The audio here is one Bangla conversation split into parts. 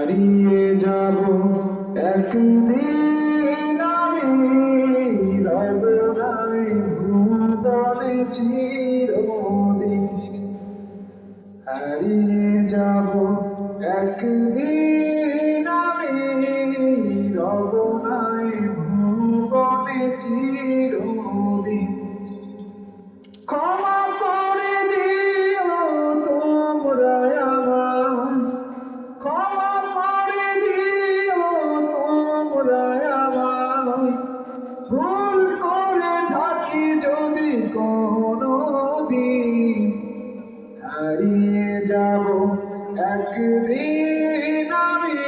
হারিয়ে যাব একদিন আমি রবনায় ভুবনে চিরদিন। হারিয়ে যাব একদিন আমি রবনায় ভুবনে চিরদিন। ক্ষমা করে দিও তোমরা আমায়, ক্ষমা করে দিও তোমরা আমায়, ভুল করে থাকি যদি কোনোদিন। হারিয়ে যাব একদিন আমি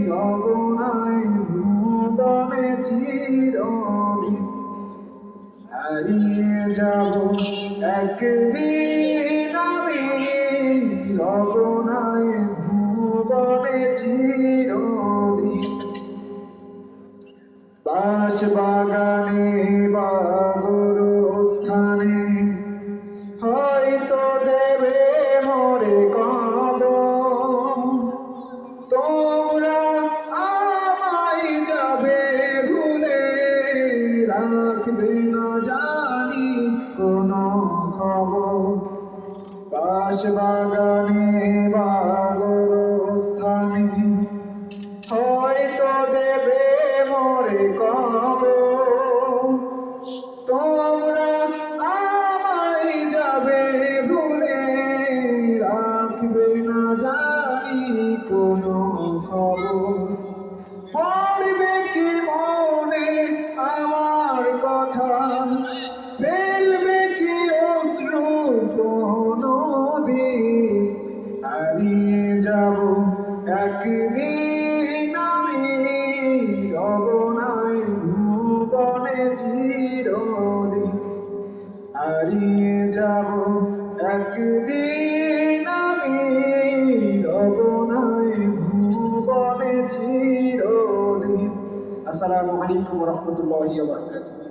রবনায় ভুবনে চিরদিন। হারিয়ে যাব একদিন আমি রবনায় ভুবনে চিরদিন। বাঁশবাগানে বা গোরস্থানে হয়তো দেবে মোরে কবর, তোমরা আমায় যাবে ভুলে, রাখবে না জানি কোনো খবর। বাঁশবাগানে বা গোরস্থানে হয়তো দেবে মোরে কবর, তোমরা আমায় যাবে ভুলে, রাখবে না জানি কোনো খবর। পড়বে কি মনে আমার কথা, ফেলবে কি অশ্রু কোনদিন। হারিয়ে যাব একদিন আমি রবনায় ভুবনে চিরদিন। হারিয়ে যাব একদিন আমি রবনায় ভুবনে চিরদিন। আসসালামু আলাইকুম ওয়া রাহমাতুল্লাহি ওয়া বারাকাতুহু।